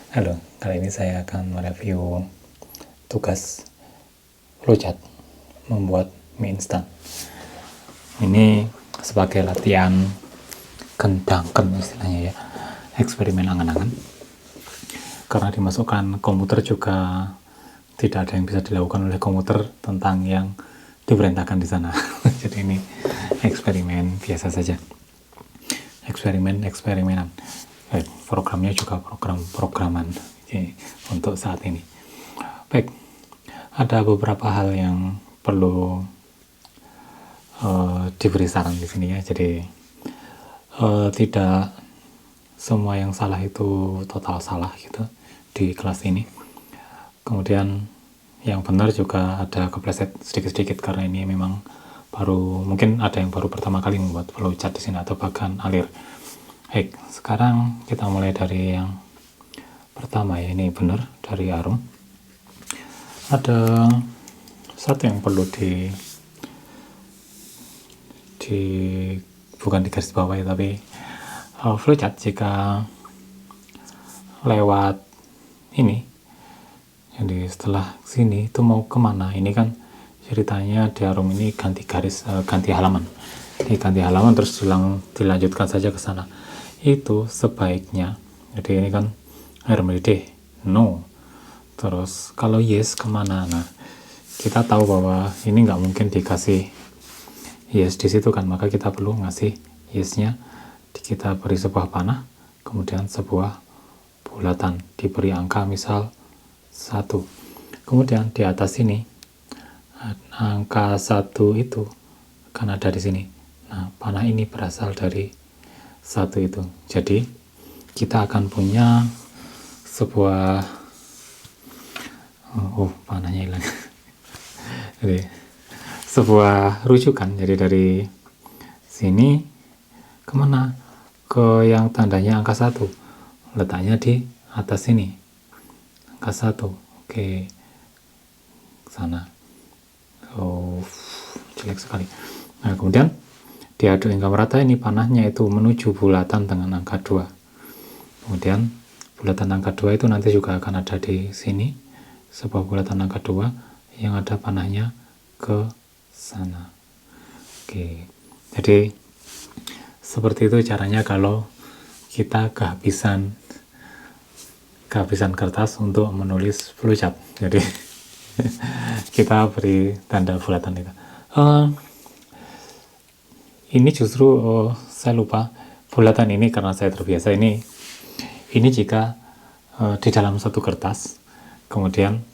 Halo, kali ini saya akan mereview tugas flowchart membuat mie instan. Ini sebagai latihan kendangken istilahnya ya, eksperimen angan-angan. Karena dimasukkan komputer juga tidak ada yang bisa dilakukan oleh komputer tentang yang diperintahkan di sana. Jadi ini eksperimen biasa saja. Eksperimenan. Programnya juga programan untuk saat ini. Baik, ada beberapa hal yang perlu diberi saran di sini ya. Jadi tidak semua yang salah itu total salah gitu di kelas ini. Kemudian yang benar juga ada kepleset sedikit-sedikit karena ini memang baru, mungkin ada yang baru pertama kali membuat flowchart di sini atau bahkan alir. Baik, sekarang kita mulai dari yang pertama ya, ini benar dari Arum. Ada satu yang perlu bukan di garis bawah ya, tapi flowchart jika lewat ini, jadi setelah sini itu mau kemana, ini kan ceritanya di Arum ini ganti garis, ganti halaman. Diganti halaman terus dilanjutkan saja ke sana. Itu sebaiknya, jadi ini kan RMD no, terus kalau yes kemana. Nah, kita tahu bahwa ini nggak mungkin dikasih yes di situ kan, maka kita perlu ngasih yesnya. Kita beri sebuah panah, kemudian sebuah bulatan, diberi angka misal 1. Kemudian di atas ini angka 1 itu kan ada di sini. Nah, panah ini berasal dari 1 itu. Jadi kita akan punya sebuah panahnya hilang. Jadi sebuah rujukan. Jadi dari sini kemana? Ke yang tandanya angka 1. Letaknya di atas sini. Angka 1. Oke. Sana. Jelek sekali. Nah, kemudian diaduk hingga merata, ini panahnya itu menuju bulatan dengan angka 2. Kemudian bulatan angka 2 itu nanti juga akan ada di sini, sebuah bulatan angka 2 yang ada panahnya ke sana. Oke, jadi seperti itu caranya kalau kita kehabisan kertas untuk menulis flowchart. Jadi kita beri tanda bulatan itu. Ini justru saya lupa bulatan ini karena saya terbiasa ini jika di dalam satu kertas, kemudian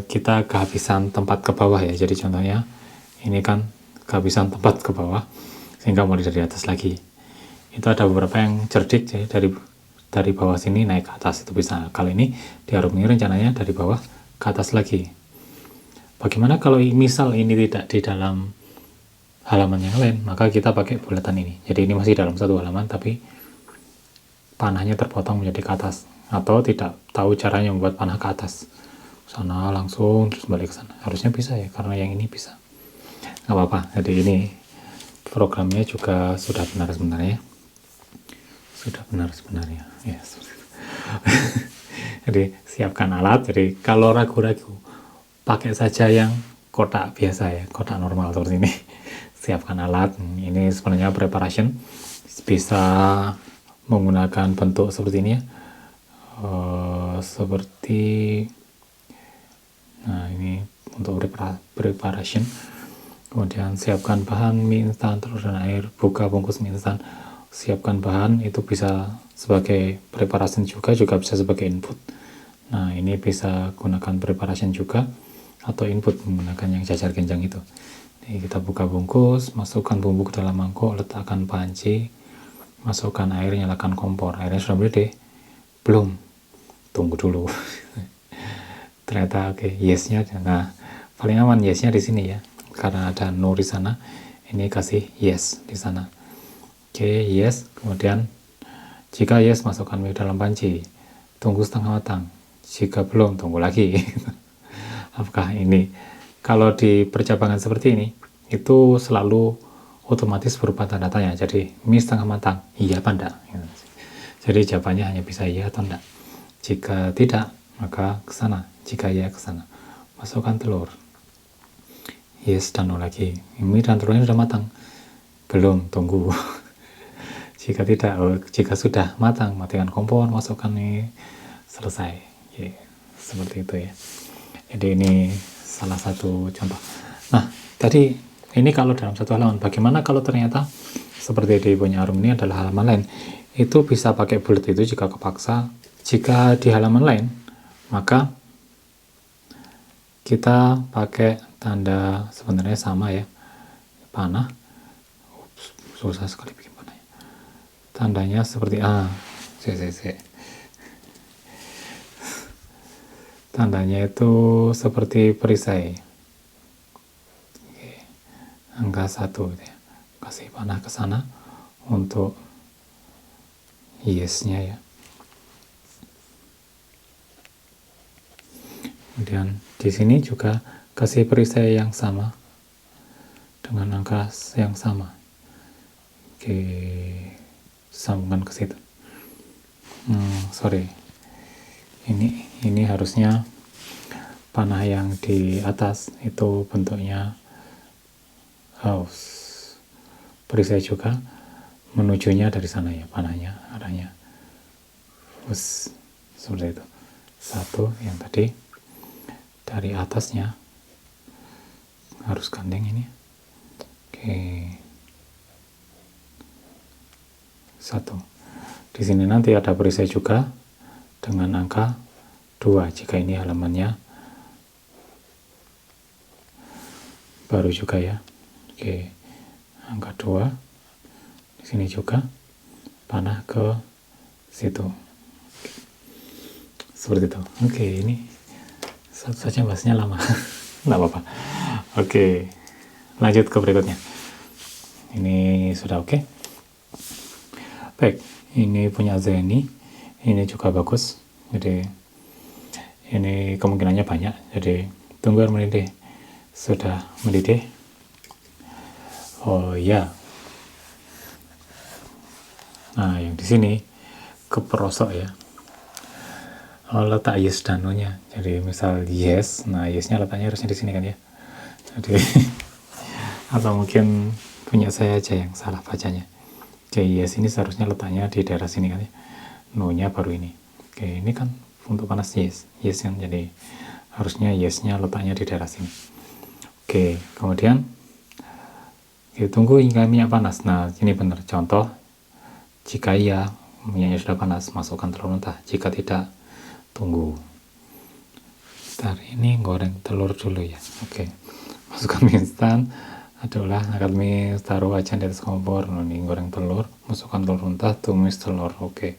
kita kehabisan tempat ke bawah ya. Jadi contohnya ini kan kehabisan tempat ke bawah sehingga mulai dari atas lagi. Itu ada beberapa yang cerdik ya, dari bawah sini naik ke atas itu bisa. Kalau ini di Arum ini rencananya dari bawah ke atas lagi. Bagaimana kalau misal ini tidak di dalam halaman yang lain, maka kita pakai bulatan ini. Jadi ini masih dalam satu halaman tapi panahnya terpotong menjadi ke atas, atau tidak tahu caranya membuat panah ke atas sana langsung terus balik ke sana. Harusnya bisa ya, karena yang ini bisa. Nggak apa-apa. Jadi ini programnya juga sudah benar sebenarnya. Yes. Jadi siapkan alat. Jadi kalau ragu-ragu, pakai saja yang kotak biasa ya, kotak normal seperti ini. Siapkan alat. Ini sebenarnya preparation, bisa menggunakan bentuk seperti ini ya, seperti, nah ini untuk preparation. Kemudian siapkan bahan mie instan, telur dan air, buka bungkus mie instan. Siapkan bahan, itu bisa sebagai preparation juga bisa sebagai input. Nah, ini bisa gunakan preparation juga atau input menggunakan yang jajar genjang itu. Jadi kita buka bungkus, masukkan bumbu ke dalam mangkok, letakkan panci, masukkan air, nyalakan kompor. Airnya sudah mendidih? Belum. Tunggu dulu. Ternyata oke, yes-nya. Nah, paling aman yes-nya di sini ya. Karena ada no di sana. Ini kasih yes di sana. Oke, yes. Kemudian jika yes, masukkan mie dalam panci. Tunggu setengah matang. Jika belum, tunggu lagi. Apakah ini? Kalau di percabangan seperti ini, itu selalu otomatis berupa tanda tanya. Jadi mie setengah matang, iya apa enggak? Jadi jawabannya hanya bisa iya atau enggak. Jika tidak, maka ke sana. Jika iya, ke sana. Masukkan telur. Yes dan no lagi. Mie dan telurnya sudah matang. Belum, tunggu. Jika tidak, jika sudah matang, matikan kompor, masukkan mie, selesai. Seperti itu ya. Jadi ini salah satu contoh. Nah, tadi ini kalau dalam satu halaman. Bagaimana kalau ternyata seperti di punya Arum ini adalah halaman lain? Itu bisa pakai bullet itu jika kepaksa. Jika di halaman lain, maka kita pakai tanda sebenarnya sama ya, panah. Susah sekali bikin panahnya. Tandanya seperti tandanya itu seperti perisai. Oke. Angka 1 gitu ya. Kasih panah ke sana untuk yes-nya ya. Kemudian di sini juga kasih perisai yang sama dengan angka yang sama. Oke, sambungkan ke situ. Sorry. Ini harusnya panah yang di atas itu bentuknya perisai juga, menujunya dari sana ya, panahnya arahnya seperti itu. Satu yang tadi dari atasnya harus gandeng ini. Oke. Satu. Di sini nanti ada perisai juga dengan angka 2 jika ini halamannya baru juga ya. Oke. Angka 2. Di sini juga panah ke situ. Seperti itu. Oke, ini satu saja bahasnya lama. Nggak apa-apa. Oke, lanjut ke berikutnya. Ini sudah oke. Baik, ini punya Zeni. Ini juga bagus. Jadi ini kemungkinannya banyak. Jadi tunggu air mendidih. Sudah mendidih. Oh ya. Nah, yang di sini keperosok ya. Letak yes dan no-nya. Jadi misal yes, nah yes-nya letaknya harusnya di sini kan ya. Jadi atau mungkin punya saya aja yang salah bacanya. Oke, yes ini seharusnya letaknya di daerah sini kan ya. No-nya baru ini. Oke, ini kan untuk panas yes kan. Jadi harusnya yes-nya letaknya di daerah sini. Oke, kemudian tunggu hingga minyak panas. Nah, ini benar contoh. Jika iya, minyaknya sudah panas, masukkan telur mentah. Jika tidak, tunggu. Bentar, ini goreng telur dulu ya. Oke, masukkan mie instan, adalah angkat mie, taruh wajan di atas kompor. Ini goreng telur, masukkan telur mentah, tumis telur. Oke,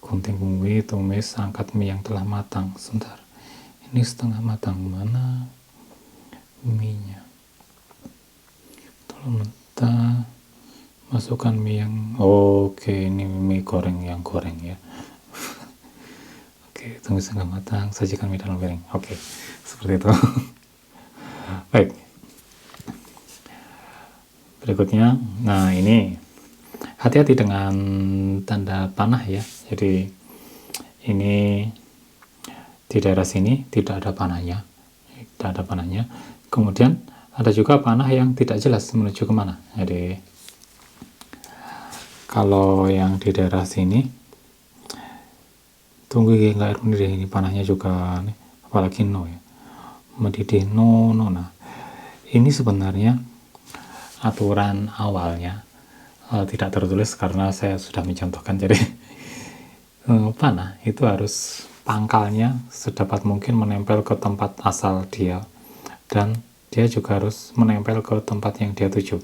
gunting bumbu, tumis, angkat mie yang telah matang. Sebentar, ini setengah matang, mana mie-nya? Telur mentah, masukkan mie yang ini mie goreng yang goreng ya. Oke, tunggu setengah matang, sajikan mie dalam piring. Oke, seperti itu. Baik, berikutnya, nah ini hati-hati dengan tanda panah ya. Jadi ini di daerah sini tidak ada panahnya, kemudian ada juga panah yang tidak jelas menuju kemana. Jadi kalau yang di daerah sini tunggu hingga air mendidih, ini panahnya juga nih, apalagi no ya, mendidih no. Nah, ini sebenarnya aturan awalnya tidak tertulis karena saya sudah mencontohkan. Jadi panah itu harus pangkalnya sedapat mungkin menempel ke tempat asal dia, dan dia juga harus menempel ke tempat yang dia tuju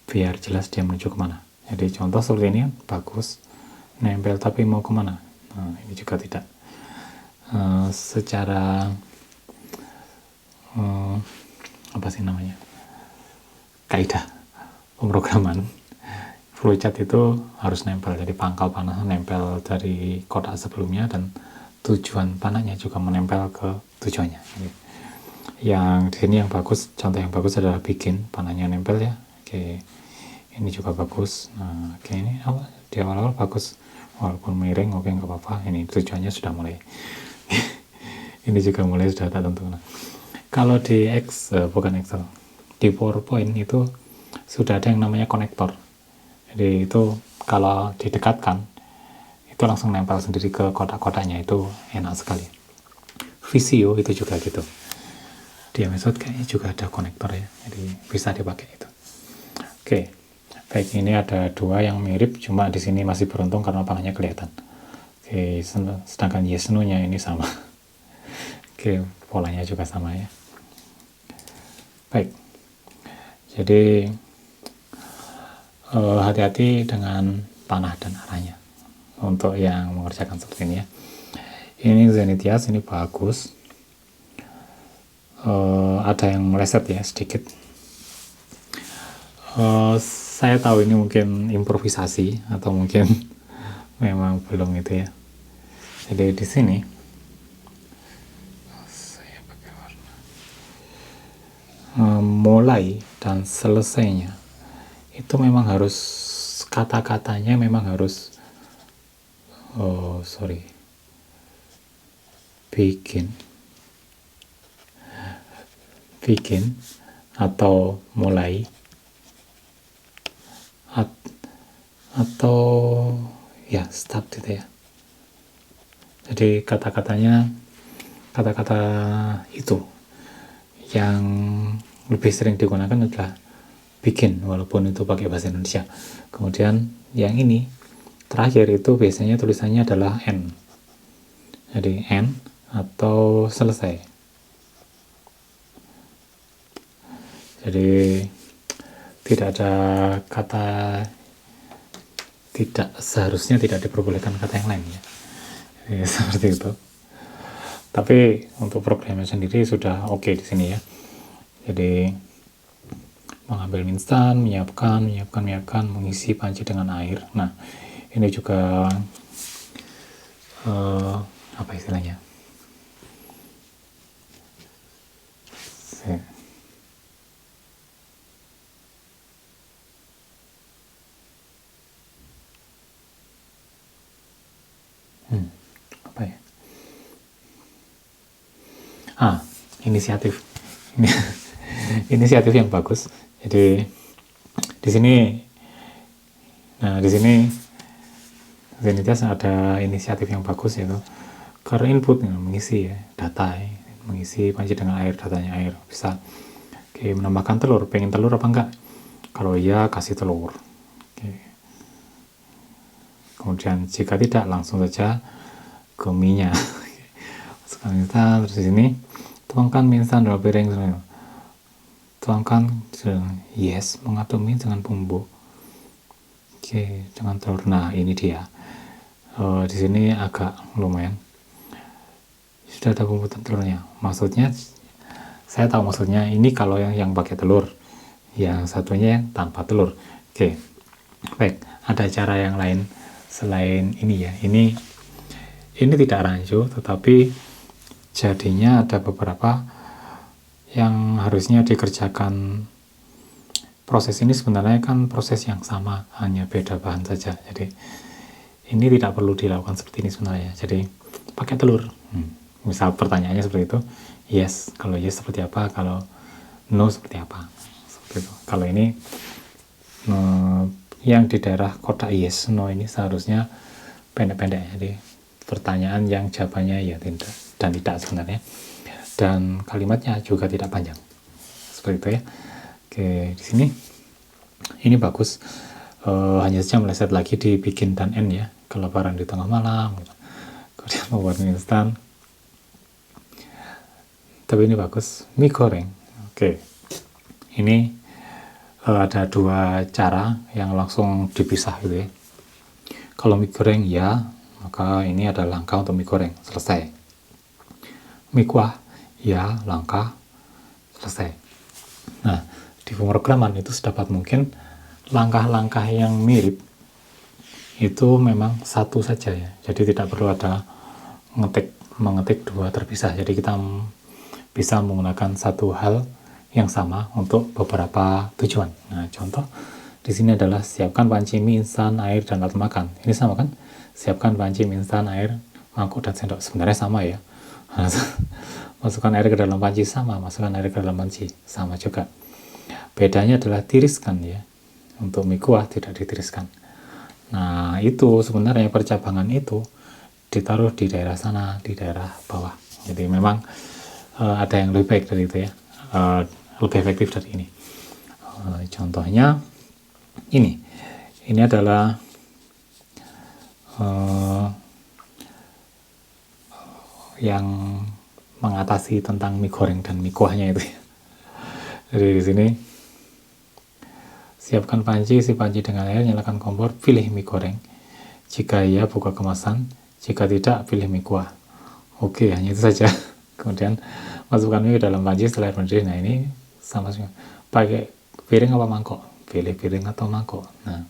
biar jelas dia menuju kemana. Jadi contoh seperti ini kan bagus, nempel tapi mau kemana. Nah, ini juga tidak. Secara apa sih namanya, kaidah pemrograman, flowchart itu harus nempel. Jadi pangkal panah nempel dari kotak sebelumnya dan tujuan panahnya juga menempel ke tujuannya. Jadi, yang di sini yang bagus, contoh yang bagus adalah bikin panahnya nempel ya. Oke, ini juga bagus. Nah, oke, ini di awal-awal bagus. walaupun miring oke nggak apa-apa, ini tujuannya sudah mulai ini juga mulai sudah tak tentu. Nah, kalau di bukan Excel, di PowerPoint itu sudah ada yang namanya konektor. Jadi itu kalau didekatkan itu langsung nempel sendiri ke kotak-kotaknya, itu enak sekali. Visio itu juga gitu, di Method kayaknya juga ada konektor ya, jadi bisa dipakai itu. Oke, baik, ini ada dua yang mirip, cuma di sini masih beruntung karena panahnya kelihatan. Oke, sedangkan yes no-nya ini sama. Oke, polanya juga sama ya. Baik, jadi hati-hati dengan panah dan arahnya untuk yang mengerjakan seperti ini ya. Ini Zenithias, ini bagus. Ada yang meleset ya sedikit. Saya tahu ini mungkin improvisasi atau mungkin memang belum itu ya. Jadi di sini saya pakai warna mulai dan selesainya itu memang harus, kata-katanya memang harus bikin atau mulai atau ya start gitu ya. Jadi kata-kata itu yang lebih sering digunakan adalah bikin, walaupun itu pakai bahasa Indonesia. Kemudian yang ini terakhir itu biasanya tulisannya adalah N. Jadi N atau selesai. Jadi tidak ada kata, seharusnya tidak diperbolehkan kata yang lain ya. Jadi, seperti itu. Tapi untuk programnya sendiri sudah oke di sini ya. Jadi mengambil mie instan, menyiapkan, mengisi panci dengan air. Nah, ini juga apa istilahnya? Apa ya? Inisiatif. Inisiatif yang bagus. Jadi di sini, Zenithias ada inisiatif yang bagus, yaitu karena input mengisi ya, data ya, mengisi panci dengan air, datanya air, bisa menambahkan telur, pengen telur apa enggak, kalau iya kasih telur. Kemudian jika tidak, langsung saja ke mie-nya. Masukkan instan, terus di sini tuangkan mie instan dalam piring, tuangkan yes, mengaduk mie dengan bumbu, dengan telur. Nah, ini dia. Di sini agak lumayan sudah ada bumbu telurnya. Maksudnya, saya tahu maksudnya ini kalau yang pakai telur, yang satunya yang tanpa telur. Baik, ada cara yang lain selain ini ya. Ini tidak rancu, tetapi jadinya ada beberapa yang harusnya dikerjakan. Proses ini sebenarnya kan proses yang sama, hanya beda bahan saja. Jadi ini tidak perlu dilakukan seperti ini sebenarnya. Jadi pakai telur. Misal pertanyaannya seperti itu, yes. Kalau yes seperti apa? Kalau no seperti apa? Seperti itu. Kalau ini yang di daerah kotak yes, no ini seharusnya pendek-pendek. Jadi pertanyaan yang jawabannya ya tidak dan tidak sebenarnya. Dan kalimatnya juga tidak panjang. Seperti itu ya. Di sini ini bagus. Hanya saja meleset lagi di bikin dan end ya, kelaparan di tengah malam gitu. Kemudian membuat mie instan, tapi ini bagus. Mie goreng, ini ada dua cara yang langsung dipisah gitu ya. Kalau mie goreng ya, maka ini ada langkah untuk mie goreng, selesai. Mie kuah ya, langkah, selesai. Nah, di pemrograman itu sedapat mungkin langkah-langkah yang mirip itu memang satu saja ya. Jadi tidak perlu ada mengetik dua terpisah. Jadi kita bisa menggunakan satu hal yang sama untuk beberapa tujuan. Nah, contoh di sini adalah siapkan panci mie instan, air, dan alat makan. Ini sama kan? siapkan panci, mie instan, air, mangkuk, dan sendok. Sebenarnya sama ya. Masukkan air ke dalam panci sama, masukkan air ke dalam panci sama juga. Bedanya adalah tiriskan ya. Untuk mie kuah tidak ditiriskan. Nah, itu sebenarnya percabangan itu ditaruh di daerah sana, di daerah bawah. Jadi memang ada yang lebih baik dari itu ya. Lebih efektif dari ini. Contohnya ini adalah yang mengatasi tentang mie goreng dan mie kuahnya itu. Jadi di sini siapkan panci, isi panci dengan air, nyalakan kompor, pilih mie goreng. Jika iya, buka kemasan. Jika tidak, pilih mie kuah. Oke, hanya itu saja. Kemudian masukkan mie ke dalam panci setelah air mendidih. Nah, ini sama semua. Pakai piring apa mangkok? Pilih piring atau mangkok. Nah,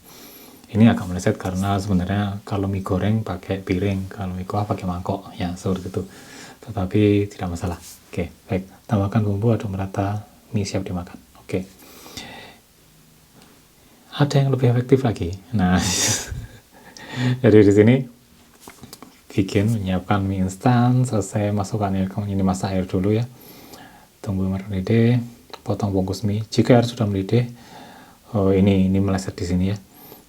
ini agak meleset karena sebenarnya kalau mie goreng pakai piring, kalau mie kuah pakai mangkok, ya seperti itu. Tetapi tidak masalah. Oke, baik. Tambahkan bumbu, aduk merata, mie siap dimakan. Oke. Ada yang lebih efektif lagi. Nah, jadi di sini menyiapkan mie instan, selesai masukkan air, ini masak air dulu ya. Tunggu mendidih, potong bungkus mie. Jika air sudah mendidih, ini meleset di sini ya.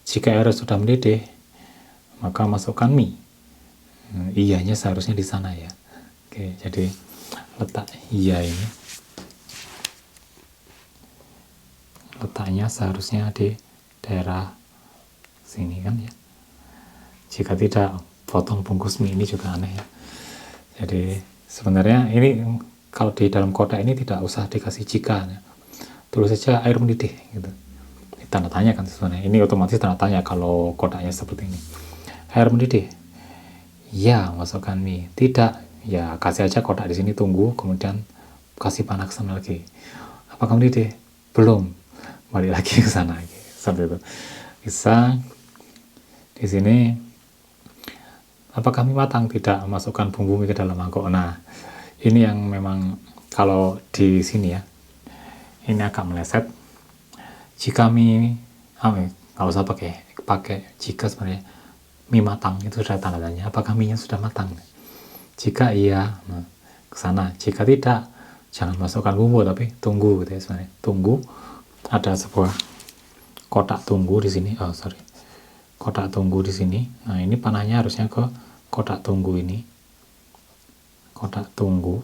Jika air sudah mendidih, maka masukkan mie. Iyanya seharusnya di sana ya. Oke, jadi letak iya ini. Letaknya seharusnya di daerah sini kan ya. Jika tidak, potong bungkus mie, ini juga aneh ya. Jadi sebenarnya ini kalau di dalam kotak ini tidak usah dikasih jika ya. Tulis saja air mendidih gitu. Tanda tanya kan sebenarnya. Ini otomatis tanda tanya kalau kotaknya seperti ini. Air mendidih. Ya, masukkan mie. Tidak, ya kasih aja kotak di sini, tunggu, kemudian kasih panasan lagi. Apakah mendidih? Belum. Balik lagi ke sana. Seperti itu. Bisa di sini. Apakah mie matang? Tidak, masukkan bumbu mie ke dalam mangkok. Nah, ini yang memang kalau di sini ya, ini agak meleset. Jika mie, nggak usah pakai jika sebenarnya mie matang itu sudah tanda tanya. Apakah mie-nya sudah matang? Jika iya, nah, ke sana. Jika tidak, jangan masukkan bumbu tapi tunggu gitu ya sebenarnya. Tunggu. Ada sebuah kotak tunggu di sini. Kotak tunggu di sini. Nah, ini panahnya harusnya ke kotak tunggu ini. Kotak tunggu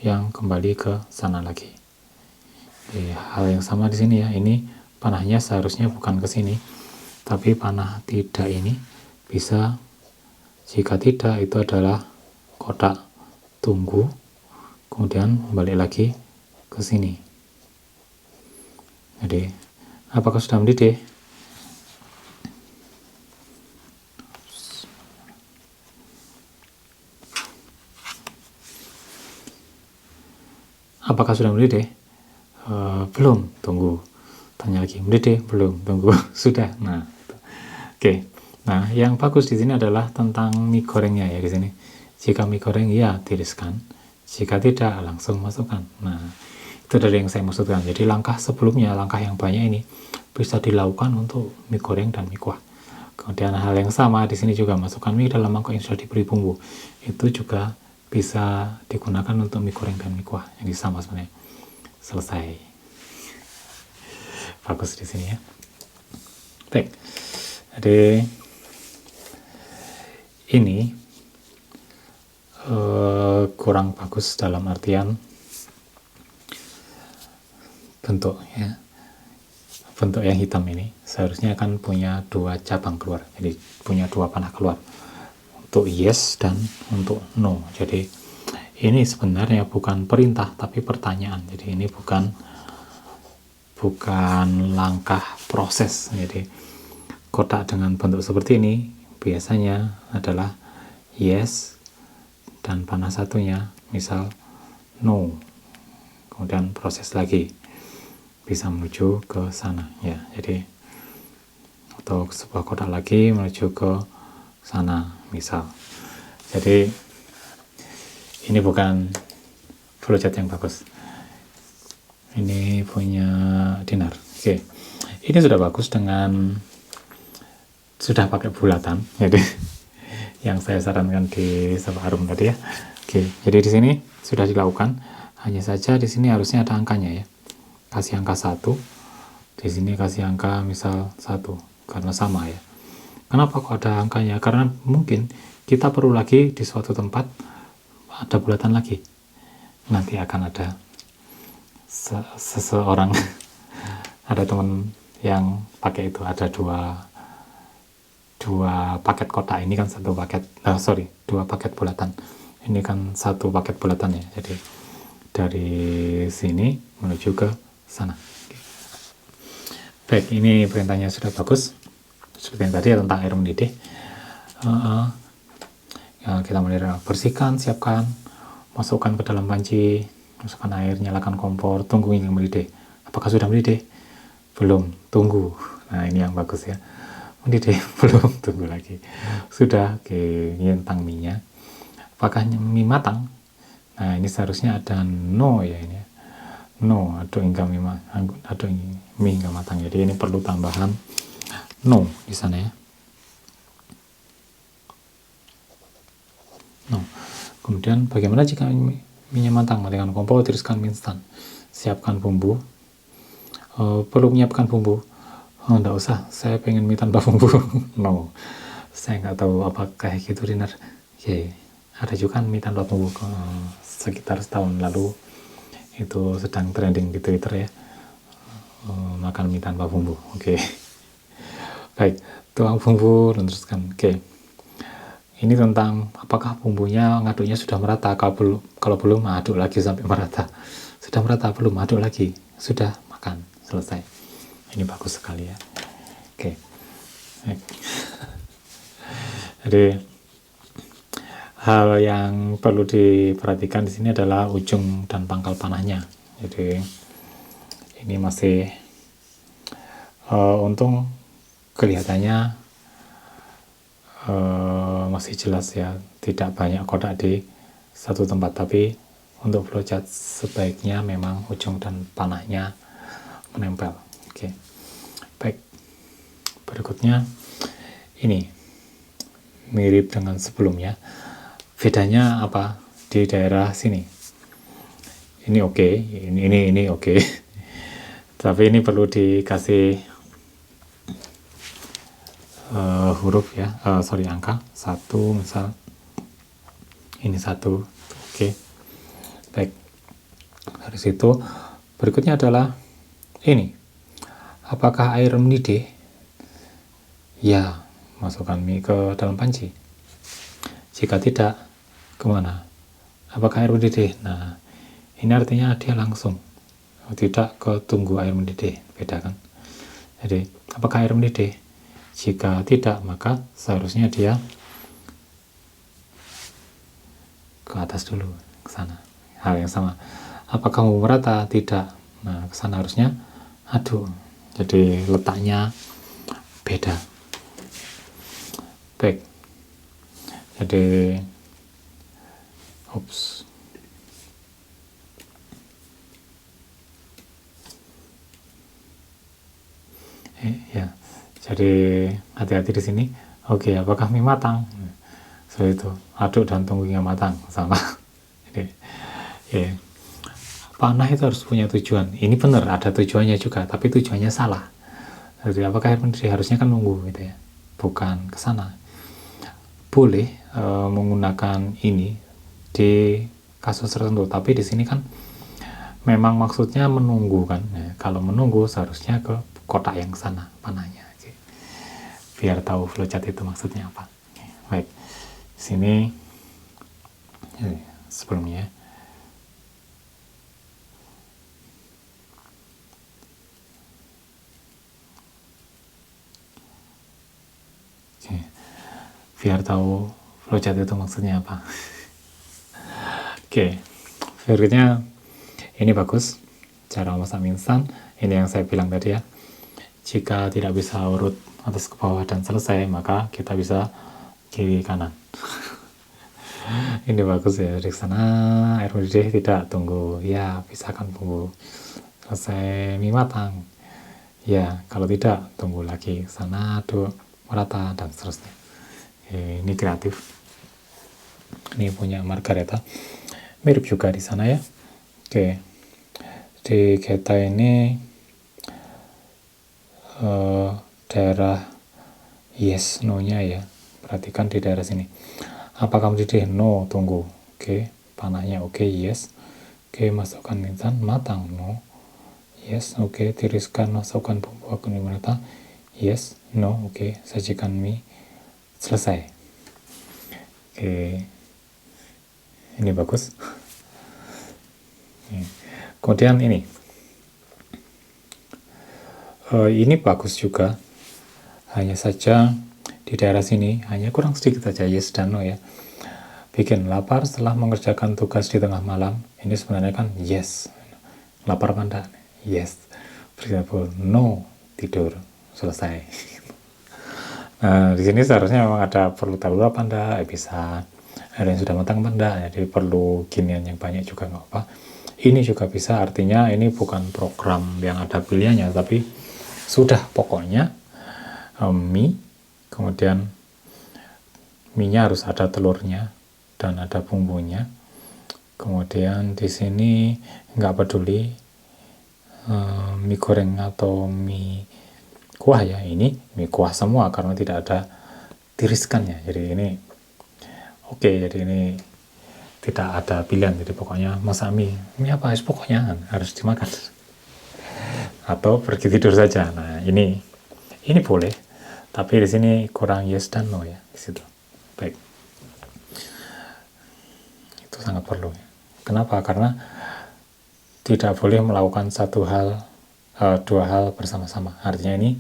yang kembali ke sana lagi. Hal yang sama di sini ya. Ini panahnya seharusnya bukan ke sini, tapi panah tidak ini bisa. Jika tidak, itu adalah kotak tunggu. Kemudian balik lagi ke sini. Jadi, apakah sudah mendidih? Apakah sudah mendidih? Belum, tunggu. Tanya lagi, mendidih? Belum, tunggu. Sudah. Nah, oke. Nah, yang bagus di sini adalah tentang mie gorengnya ya di sini. Jika mie goreng ya tiriskan, jika tidak langsung masukkan. Nah, itu dari yang saya maksudkan. Jadi langkah sebelumnya, langkah yang banyak ini bisa dilakukan untuk mie goreng dan mie kuah. Kemudian hal yang sama di sini juga, masukkan mie dalam mangkok yang sudah diberi bumbu. Itu juga bisa digunakan untuk mie goreng dan mie kuah. Jadi sama sebenarnya. Selesai. Bagus di sini ya. Baik. Jadi ini kurang bagus dalam artian bentuk ya. Bentuk yang hitam ini seharusnya akan punya dua cabang keluar. Jadi punya dua panah keluar. Untuk yes dan untuk no. Jadi ini sebenarnya bukan perintah tapi pertanyaan. Jadi ini bukan langkah proses. Jadi kotak dengan bentuk seperti ini biasanya adalah yes dan panah satunya misal no. Kemudian proses lagi bisa menuju ke sana ya. Jadi atau sebuah kotak lagi menuju ke sana misal. Jadi ini bukan flowchart yang bagus. Ini punya Dinar. Oke. Ini sudah bagus dengan sudah pakai bulatan. Jadi yang saya sarankan di Sepaharum tadi ya. Oke, jadi di sini sudah dilakukan, hanya saja di sini harusnya ada angkanya ya. Kasih angka 1, di sini kasih angka misal 1, karena sama ya. Kenapa kok ada angkanya? Karena mungkin kita perlu lagi di suatu tempat ada bulatan lagi. Nanti akan ada seseorang ada teman yang pakai itu, ada dua paket kotak, ini kan satu paket, dua paket bulatan, ini kan satu paket bulatan ya. Jadi dari sini menuju ke sana. Baik, ini perintahnya sudah bagus seperti yang tadi ya, tentang air mendidih. Ya, kita mulai bersihkan, siapkan, masukkan ke dalam panci, masukkan air, nyalakan kompor, tunggu hingga mendidih. Apakah sudah mendidih? Belum, tunggu. Nah, ini yang bagus ya. Mendidih, belum, tunggu lagi. Sudah, oke, nyentang mie-nya. Apakah mie matang? Nah, ini seharusnya ada no ya ini. No, aduk hingga mie hingga matang. Jadi ini perlu tambahan no di sana ya. No. Kemudian bagaimana jika mie-nya matang? Matikan kompor, tiriskan mie instan. Siapkan bumbu. Perlu menyiapkan bumbu. Enggak usah, saya pengen mie tanpa bumbu. No, saya nggak tahu apakah gitu Rinar. Oke, ada juga kan mie tanpa bumbu sekitar setahun lalu itu sedang trending di Twitter ya, makan mie tanpa bumbu. Oke. Baik, tuang bumbu dan teruskan. Oke, ini tentang apakah bumbunya ngaduknya sudah merata. Kalau belum aduk lagi sampai merata. Sudah merata, belum, aduk lagi. Sudah, makan, selesai. Ini bagus sekali ya. Oke. Jadi hal yang perlu diperhatikan di sini adalah ujung dan pangkal panahnya. Jadi ini masih untung kelihatannya masih jelas ya, tidak banyak kotak di satu tempat, tapi untuk flowchart sebaiknya memang ujung dan panahnya menempel. Oke. Baik, berikutnya ini mirip dengan sebelumnya, bedanya apa di daerah sini. Ini oke, ini oke. Tapi ini perlu dikasih huruf ya, angka 1 misal, ini 1, oke. Baik, dari situ berikutnya adalah ini, apakah air mendidih? Ya, masukkan mie ke dalam panci. Jika tidak, kemana? Apakah air mendidih? Nah, ini artinya dia langsung, tidak ke tunggu air mendidih, beda kan? Jadi apakah air mendidih? Jika tidak, maka seharusnya dia ke atas dulu, ke sana. Hal yang sama. Apakah mau merata? Tidak. Nah, ke sana harusnya aduk. Jadi letaknya beda. Baik. Jadi ya. Jadi hati-hati di sini. Oke, apakah mie matang? So itu aduk dan tunggu hingga matang, sama. Jadi ya, panah itu harus punya tujuan. Ini benar ada tujuannya juga, tapi tujuannya salah. Jadi apakah air mendidih? Harusnya kan nunggu gitu ya, bukan ke sana. Boleh menggunakan ini di kasus tertentu, tapi di sini kan memang maksudnya menunggu kan. Nah, kalau menunggu seharusnya ke kotak yang sana panahnya. Biar tahu flowchart itu maksudnya apa. Baik, sini sebelumnya. Oke, biar tahu flowchart itu maksudnya apa. Oke, berikutnya ini bagus, cara masak mie instan. Ini yang saya bilang tadi ya. Jika tidak bisa urut atas ke bawah dan selesai, maka kita bisa kiri kanan. Ini bagus ya, dari sana air mendidih, tidak, tunggu ya, pisahkan bumbu, selesai mie matang ya, kalau tidak tunggu lagi sana, aduk merata dan seterusnya. Ini kreatif. ini punya Margareta, mirip juga di sana ya. Oke, di Geta ini daerah yes no nya ya, perhatikan di daerah sini. Apa kamu didih? No, tunggu. Oke, panahnya oke, yes. Oke, masukkan intan, matang, no. Yes, oke, tiriskan, masukkan bumbu akan merata. Yes, no, oke, sajikan mie. Selesai. Oke, ini bagus. Kemudian ini bagus juga, hanya saja di daerah sini hanya kurang sedikit saja yes dan no ya. Bikin lapar setelah mengerjakan tugas di tengah malam, ini sebenarnya kan yes, lapar apa enggak? Yes. For example, no, tidur, selesai. Nah, di sini seharusnya memang ada perlu tahu apa enggak, bisa ada yang sudah matang apa enggak, jadi perlu ginian yang banyak juga nggak apa. Ini juga bisa, artinya ini bukan program yang ada pilihannya, tapi sudah pokoknya mie, kemudian mie-nya harus ada telurnya dan ada bumbunya. Kemudian di sini nggak peduli mie goreng atau mie kuah ya, ini mie kuah semua karena tidak ada tiriskannya. Jadi ini oke, jadi ini tidak ada pilihan, jadi pokoknya masak mie apa pokoknya harus dimakan atau pergi tidur saja. Nah, ini boleh, tapi di sini kurang yes dan no ya di situ. Baik, itu sangat perlu. Kenapa? Karena tidak boleh melakukan dua hal bersama-sama. Artinya ini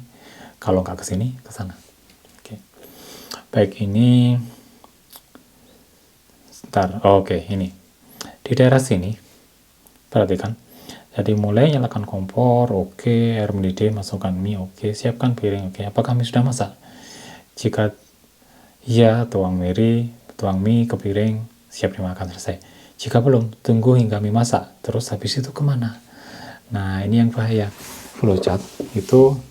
kalau nggak ke sini, ke sana. Oke. Baik, ini sebentar. Oke, ini di daerah sini perhatikan. Jadi mulai nyalakan kompor, oke, air mendidih, masukkan mie, oke, siapkan piring, oke. Apakah mie sudah masak? Jika iya, tuang mie ke piring, siap dimakan, selesai. Jika belum, tunggu hingga mie masak, terus habis itu kemana? Nah, ini yang bahaya. Flowchart itu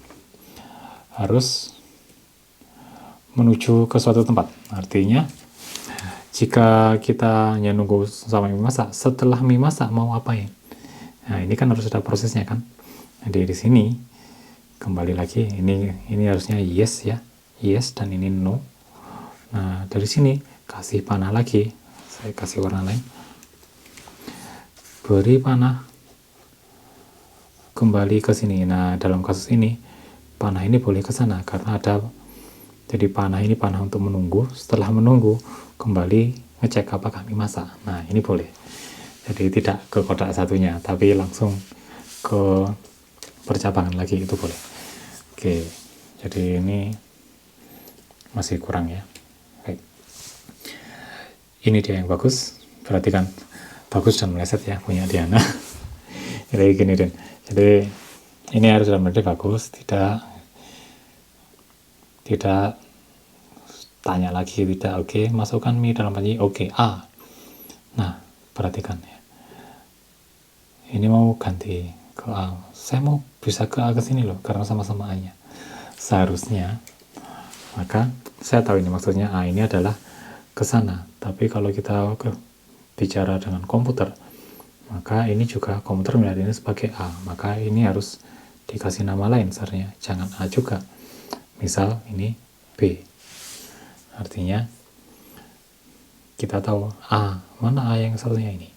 harus menuju ke suatu tempat. Artinya, jika kita hanya nunggu sampai mie masak, setelah mie masak mau apain? Nah, ini kan harus ada prosesnya kan. Jadi di sini kembali lagi, ini harusnya yes ya, yes, dan ini no. Nah, dari sini kasih panah lagi, saya kasih warna lain, beri panah kembali ke sini. Nah, dalam kasus ini panah ini boleh ke sana karena ada, jadi panah ini panah untuk menunggu. Setelah menunggu kembali ngecek apakah mie masak. Nah, ini boleh. Jadi tidak ke kotak satunya, tapi langsung ke percabangan lagi, itu boleh. Oke, jadi ini masih kurang ya. Baik. Ini dia yang bagus, perhatikan, bagus dan meleset ya, punya Diana. Jadi gini Den, jadi ini harus dalam arti bagus, tidak tanya lagi, tidak oke, masukkan mie dalam panci, oke, A. Nah, perhatikan ya. Ini mau ganti ke A. Saya mau bisa ke A ke sini loh, karena sama-sama A-nya. Seharusnya, maka saya tahu ini maksudnya A ini adalah ke sana. Tapi kalau kita bicara dengan komputer, maka ini juga komputer melihat ini sebagai A. Maka ini harus dikasih nama lain seharusnya. Jangan A juga. Misal ini B. Artinya kita tahu A, mana A yang satunya ini.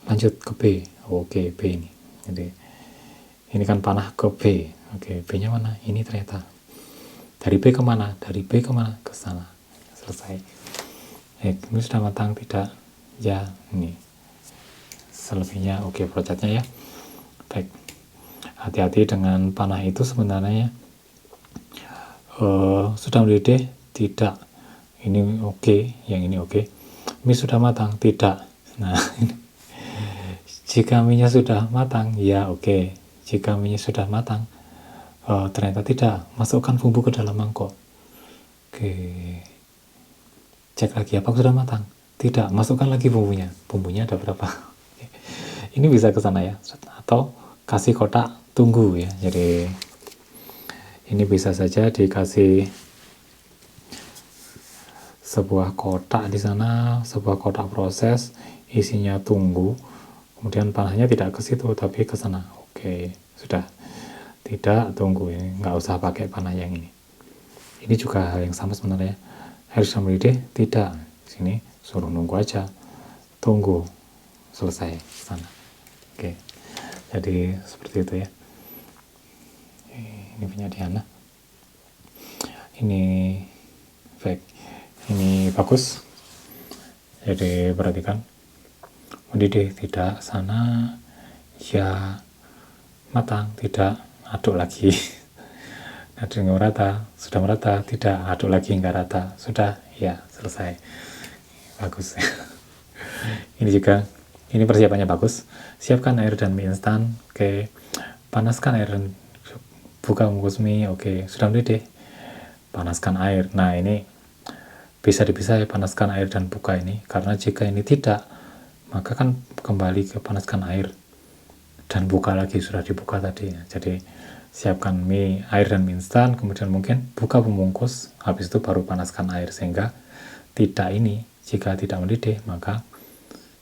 Lanjut ke B, oke, B ini. Jadi ini kan panah ke B, oke, B-nya mana? Ini ternyata. Dari B kemana? Dari B kemana? Ke sana. Selesai. Ini sudah matang tidak? Ya, ini. Selebihnya oke, flowchartnya ya. Baik. Hati-hati dengan panah itu sebenarnya. Sudah mendidih? Tidak. Ini oke, yang ini oke. Mie sudah matang? Tidak. Nah, ini. Jika mie-nya sudah matang, ya oke. Jika mie-nya sudah matang, ternyata tidak, masukkan bumbu ke dalam mangkok. Oke. Cek lagi, apa sudah matang? Tidak, masukkan lagi bumbunya. Bumbunya ada berapa? Ini bisa ke sana ya. Atau kasih kotak tunggu ya. Jadi ini bisa saja dikasih sebuah kotak di sana, sebuah kotak proses, isinya tunggu, kemudian panahnya tidak ke situ tapi ke sana. Oke, sudah. Tidak, tunggu, ini nggak usah pakai panah yang ini. Ini juga hal yang sama sebenarnya. Air sudah mendidih, tidak. Sini suruh nunggu aja, tunggu selesai sana. Oke, jadi seperti itu ya. Ini punya Diana. Ini baik, ini bagus. Jadi perhatikan, mendidih tidak, sana ya, matang tidak, aduk lagi. Aduk merata, sudah merata, tidak, aduk lagi nggak rata, sudah, ya selesai. Bagus. Ini juga, ini persiapannya bagus. Siapkan air dan mie instan. Oke, panaskan air dan buka bungkus mie. Oke, sudah mendidih, panaskan air. Nah, ini bisa dipisah ya, panaskan air dan buka ini, karena jika ini tidak, maka kan kembali ke panaskan air dan buka lagi, sudah dibuka tadi. Jadi siapkan mie, air dan mie instan, kemudian mungkin buka pembungkus, habis itu baru panaskan air, sehingga tidak ini, jika tidak mendidih maka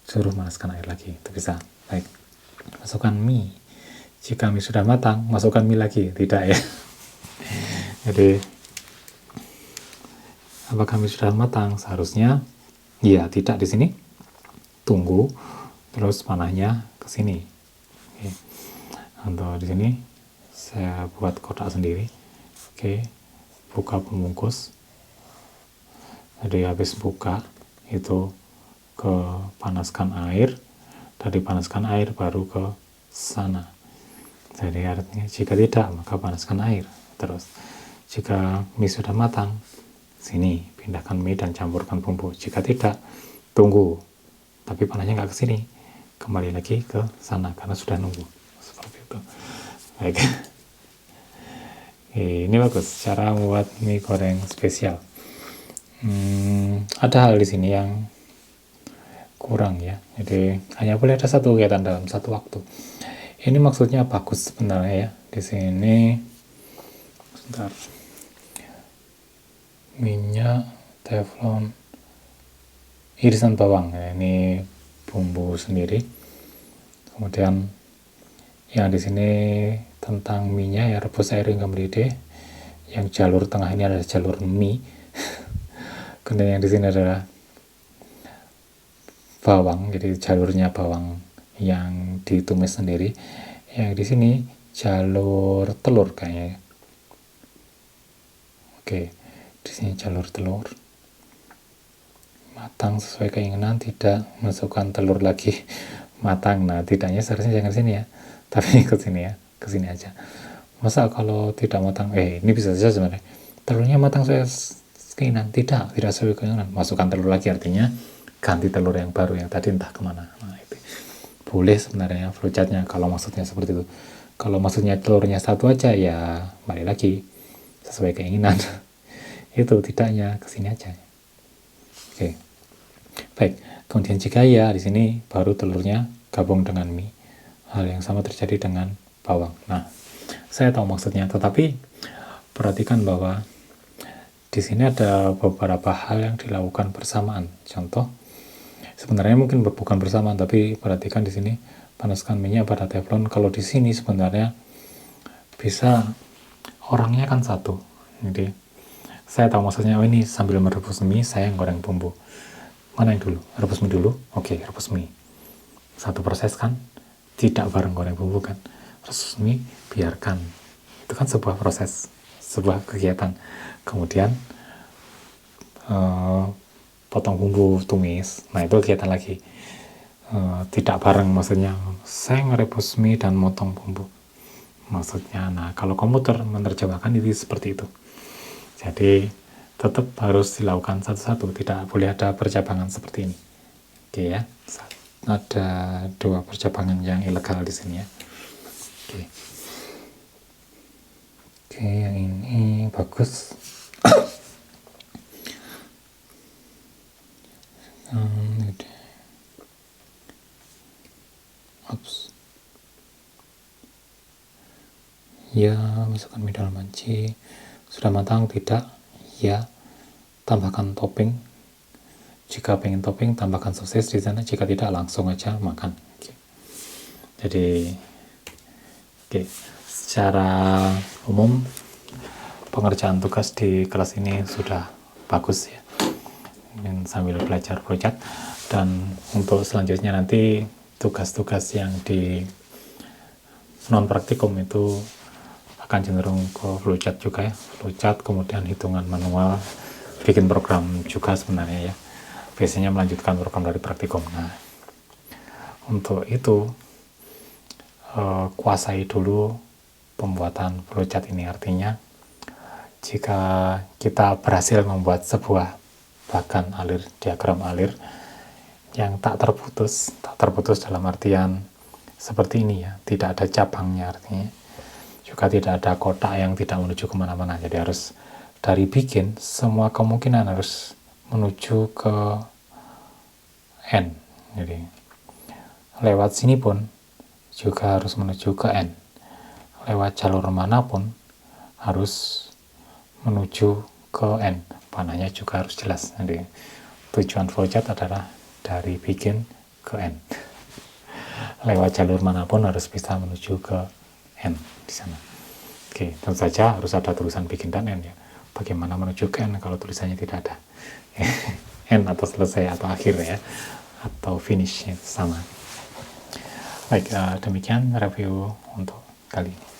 suruh panaskan air lagi. Itu bisa. Baik, masukkan mie. Jika mie sudah matang, masukkan mie lagi. Tidak ya. Jadi apakah mie sudah matang? Seharusnya ya, tidak di sini. Tunggu, terus panahnya ke sini. Oke. Untuk di sini saya buat kotak sendiri. Oke, buka pembungkus. Jadi habis buka itu ke panaskan air, dari panaskan air baru ke sana. Jadi artinya jika tidak, maka panaskan air terus. Jika mie sudah matang, sini pindahkan mie dan campurkan bumbu. Jika tidak, tunggu, tapi panasnya nggak ke sini, kembali lagi ke sana karena sudah nunggu. Seperti itu. Baik. Ini bagus cara membuat mie goreng spesial. Ada hal di sini yang kurang ya. Jadi hanya boleh ada satu kegiatan dalam satu waktu. Ini maksudnya bagus sebenarnya ya. Di sini sebentar. Minyak, teflon, irisan bawang. Ya, ini bumbu sendiri. Kemudian yang di sini tentang minyak ya, rebus air hingga mendidih. Yang jalur tengah ini adalah jalur mie. Kemudian yang di sini adalah bawang, jadi jalurnya bawang yang ditumis sendiri. Yang di sini jalur telur kayaknya. Oke, di sini jalur telur. Matang sesuai keinginan, tidak masukkan telur lagi. Matang, nah tidaknya seharusnya jangan sini ya, tapi ke sini ya, ke sini aja. Masa kalau tidak matang, ini bisa saja sebenarnya. Telurnya matang sesuai keinginan, tidak sesuai keinginan, masukkan telur lagi, artinya ganti telur yang baru, yang tadi entah kemana. Nah, itu boleh sebenarnya flowchartnya kalau maksudnya seperti itu. Kalau maksudnya telurnya satu aja ya balik lagi sesuai keinginan. Itu tidaknya kesini aja. Oke, baik. Kemudian jika ya, di sini baru telurnya gabung dengan mie. Hal yang sama terjadi dengan bawang. Nah, saya tahu maksudnya, tetapi perhatikan bahwa di sini ada beberapa hal yang dilakukan bersamaan. Contoh, sebenarnya mungkin bukan bersamaan, tapi perhatikan di sini panaskan minyak pada teflon. Kalau di sini sebenarnya bisa orangnya kan satu. Jadi saya tahu maksudnya, ini sambil merebus mie saya goreng bumbu. Mana yang dulu? Rebus mie dulu? Oke, rebus mie. Satu proses kan? Tidak bareng goreng bumbu kan? Rebus mie, biarkan. Itu kan sebuah proses, sebuah kegiatan. Kemudian potong bumbu, tumis. Nah, itu kegiatan lagi. Tidak bareng, maksudnya saya ngerebus mie dan motong bumbu. Maksudnya, nah kalau komputer menerjemahkan itu seperti itu. Jadi tetap harus dilakukan satu-satu, tidak boleh ada percabangan seperti ini. Oke ya, ada dua percabangan yang ilegal di sini ya. Oke, yang ini bagus. Ya, masukkan mie dalam panci. Sudah matang? Tidak. Ya, tambahkan topping Jika pengen topping, tambahkan sosis di sana. Jika tidak, langsung aja makan. Jadi, secara umum pengerjaan tugas di kelas ini sudah bagus ya. Dan sambil belajar flowchart. Dan untuk selanjutnya nanti tugas-tugas yang di non praktikum itu akan cenderung ke flowchart juga ya. Flowchart, kemudian hitungan manual, bikin program juga sebenarnya ya. Biasanya melanjutkan program dari praktikum. Nah, untuk itu kuasai dulu pembuatan flowchart ini. Artinya jika kita berhasil membuat sebuah bahkan alir, diagram alir yang tak terputus dalam artian seperti ini ya, tidak ada cabangnya, artinya juga tidak ada kotak yang tidak menuju kemana-mana. Jadi harus dari bikin, semua kemungkinan harus menuju ke N. Jadi lewat sini pun juga harus menuju ke N. Lewat jalur manapun harus menuju ke N. Panahnya juga harus jelas. Jadi tujuan flowchart adalah dari bikin ke N. Lewat jalur manapun harus bisa menuju ke N di sana. Oke, tentu saja harus ada tulisan bikin dan N ya. Bagaimana menuju ke N kalau tulisannya tidak ada? N atau selesai atau akhir ya, atau finish sama. Baik, demikian review untuk kali ini.